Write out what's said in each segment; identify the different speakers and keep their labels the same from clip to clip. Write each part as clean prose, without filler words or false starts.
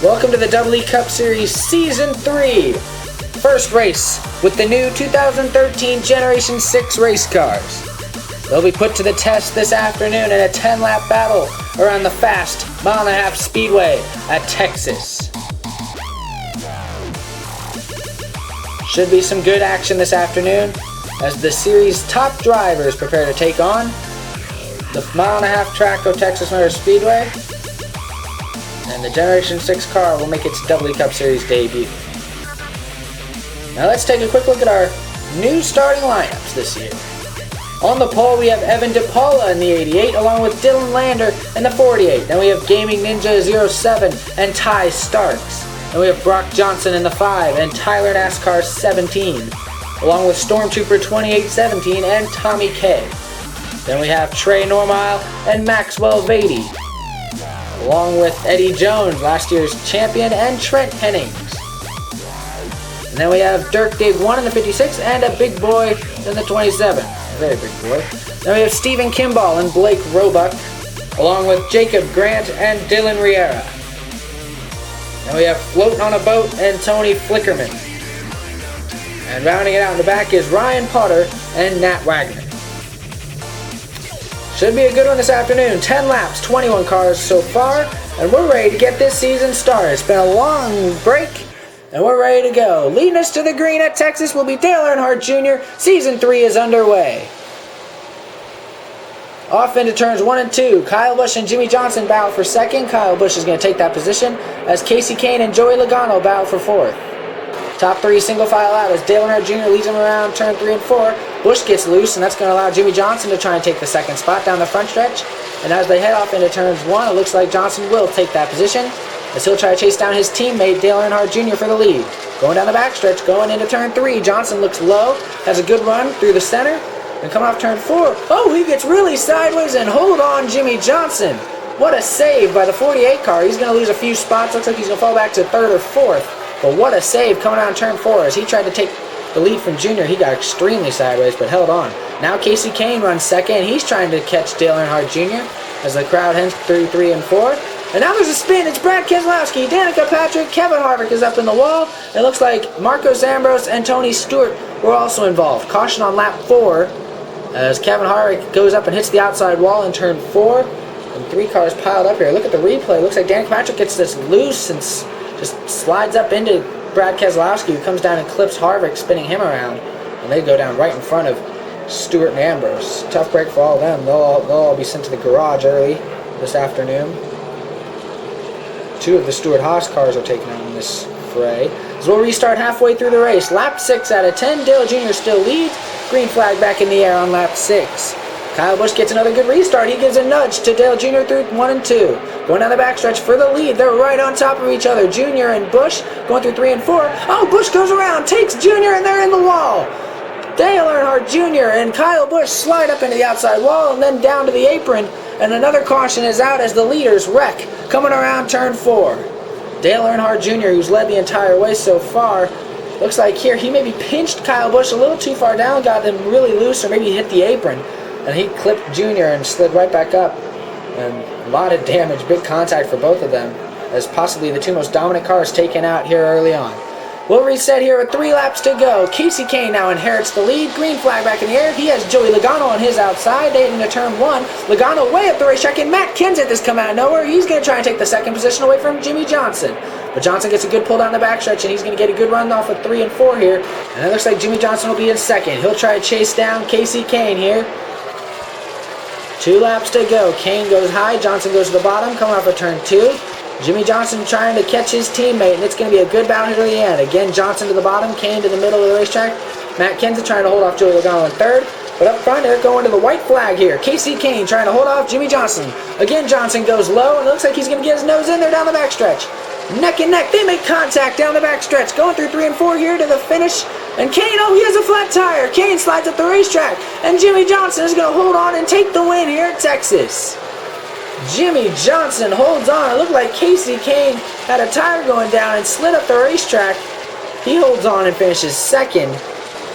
Speaker 1: Welcome to the Double E Cup Series Season 3. First race with the new 2013 Generation 6 race cars. They'll be put to the test this afternoon in a 10-lap battle around the fast mile-and-a-half speedway at Texas. Should be some good action this afternoon as the series' top drivers prepare to take on the mile-and-a-half track of Texas Motor Speedway, and the Generation 6 car will make its Double E Cup Series debut. Now let's take a quick look at our new starting lineups this year. On the pole we have Evan DePaula in the 88 along with Dylan Lander in the 48. Then we have Gaming Ninja 07 and Ty Starks. Then we have Brock Johnson in the 5 and Tyler NASCAR 17 along with Stormtrooper 2817 and Tommy K. Then we have Trey Normile and Maxwell Vady, along with Eddie Jones, last year's champion, and Trent Hennings. And then we have Dirk Dig 1 in the 56 and a big boy in the 27. A very big boy. Then we have Stephen Kimball and Blake Roebuck, along with Jacob Grant and Dylan Riera. Then we have Floating on a Boat and Tony Flickerman. And rounding it out in the back is Ryan Potter and Nat Wagner. Should be a good one this afternoon. 10 laps, 21 cars so far, and we're ready to get this season started. It's been a long break, and we're ready to go. Leading us to the green at Texas will be Dale Earnhardt Jr. Season 3 is underway. Off into turns 1 and 2. Kyle Busch and Jimmy Johnson battle for second. Kyle Busch is going to take that position as Casey Kane and Joey Logano battle for fourth. Top 3 single file out as Dale Earnhardt Jr. leads him around turn 3 and 4. Busch gets loose, and that's going to allow Jimmy Johnson to try and take the second spot down the front stretch. And as they head off into turns 1, it looks like Johnson will take that position as he'll try to chase down his teammate Dale Earnhardt Jr. for the lead. Going down the backstretch, going into turn 3, Johnson looks low, has a good run through the center, and coming off turn 4, oh, he gets really sideways, and hold on, Jimmy Johnson. What a save by the 48 car. He's going to lose a few spots. Looks like he's going to fall back to 3rd or 4th. But what a save coming out on turn 4 as he tried to take the lead from Junior. He got extremely sideways but held on. Now Casey Kane runs second. He's trying to catch Dale Earnhardt Jr. as the crowd heads through 3 and 4. And now there's a spin. It's Brad Keselowski, Danica Patrick, Kevin Harvick is up in the wall. It looks like Marcos Ambrose and Tony Stewart were also involved. Caution on lap 4 as Kevin Harvick goes up and hits the outside wall in turn 4. And 3 cars piled up here. Look at the replay. Looks like Danica Patrick gets this loose and just slides up into Brad Keselowski, who comes down and clips Harvick, spinning him around, and they go down right in front of Stewart and Ambrose. Tough break for all of them. They'll all be sent to the garage early this afternoon. 2 of the Stewart-Haas cars are taken out in this fray. So we'll restart halfway through the race. Lap 6 out of 10. Dale Jr. still leads. Green flag back in the air on lap 6. Kyle Busch gets another good restart. He gives a nudge to Dale Jr. through 1 and 2. Going down the backstretch for the lead. They're right on top of each other. Jr. and Busch going through 3 and 4. Oh, Busch goes around, takes Jr. and they're in the wall. Dale Earnhardt Jr. and Kyle Busch slide up into the outside wall and then down to the apron. And another caution is out as the leaders wreck coming around turn 4. Dale Earnhardt Jr., who's led the entire way so far, looks like here he maybe pinched Kyle Busch a little too far down, got him really loose, or maybe hit the apron. And he clipped Junior and slid right back up. And a lot of damage, big contact for both of them, as possibly the 2 most dominant cars taken out here early on. We'll reset here with 3 laps to go. Casey Kane now inherits the lead. Green flag back in the air. He has Joey Logano on his outside. They into turn 1. Logano way up the racetrack, and Matt Kenseth has come out of nowhere. He's going to try and take the second position away from Jimmy Johnson. But Johnson gets a good pull down the backstretch, and he's going to get a good run off of 3 and 4 here. And it looks like Jimmy Johnson will be in second. He'll try to chase down Casey Kane here. 2 laps to go. Kane goes high, Johnson goes to the bottom, coming off of turn 2. Jimmy Johnson trying to catch his teammate, and it's going to be a good battle here to the end. Again, Johnson to the bottom, Kane to the middle of the racetrack. Matt Kenseth trying to hold off Joey Logano in 3rd. But up front, they're going to the white flag here. Casey Kane trying to hold off Jimmy Johnson. Again, Johnson goes low, and it looks like he's going to get his nose in there down the backstretch. Neck and neck, they make contact down the backstretch, going through 3 and 4 here to the finish. And Kane, oh, he has a flat tire. Kane slides up the racetrack, and Jimmy Johnson is going to hold on and take the win here at Texas. Jimmy Johnson holds on. It looked like Casey Kane had a tire going down and slid up the racetrack. He holds on and finishes second.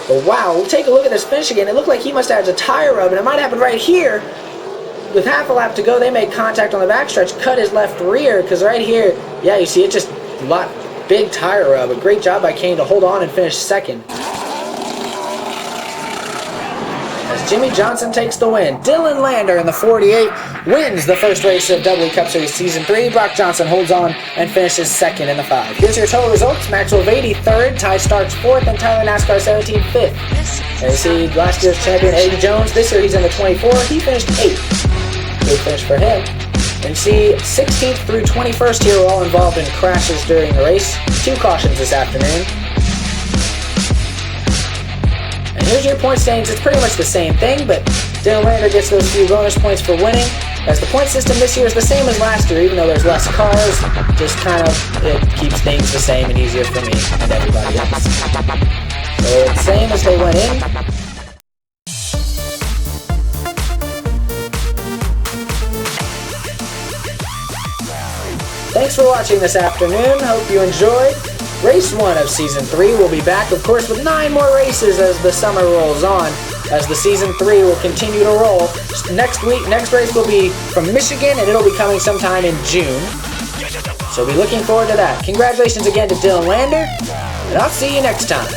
Speaker 1: But wow, we'll take a look at this finish again. It looked like he must have had a tire rub, and it might happen right here. With half a lap to go, they make contact on the backstretch, cut his left rear, because right here, yeah, you see it just big tire rub. A great job by Kane to hold on and finish second. As Jimmy Johnson takes the win, Dylan Lander in the 48 wins the first race of WWE Cup Series Season 3. Brock Johnson holds on and finishes second in the 5. Here's your total results. Maxwell Vady 3rd, Ty Starks 4th, and Tyler NASCAR 17 5th. And you see last year's champion Eddie Jones. This year he's in the 24. He finished 8th. Good finish for him. And you see 16th through 21st here were all involved in crashes during the race. 2 cautions this afternoon. And here's your point standings. It's pretty much the same thing, but Dylan Lander gets those few bonus points for winning. As the point system this year is the same as last year, even though there's less cars, just kind of it keeps things the same and easier for me and everybody else. So it's the same as they went in. Thanks for watching this afternoon. Hope you enjoyed. Race 1 of Season 3 will be back, of course, with 9 more races as the summer rolls on, as the Season 3 will continue to roll. Next race will be from Michigan, and it'll be coming sometime in June. So be looking forward to that. Congratulations again to Dylan Lander, and I'll see you next time.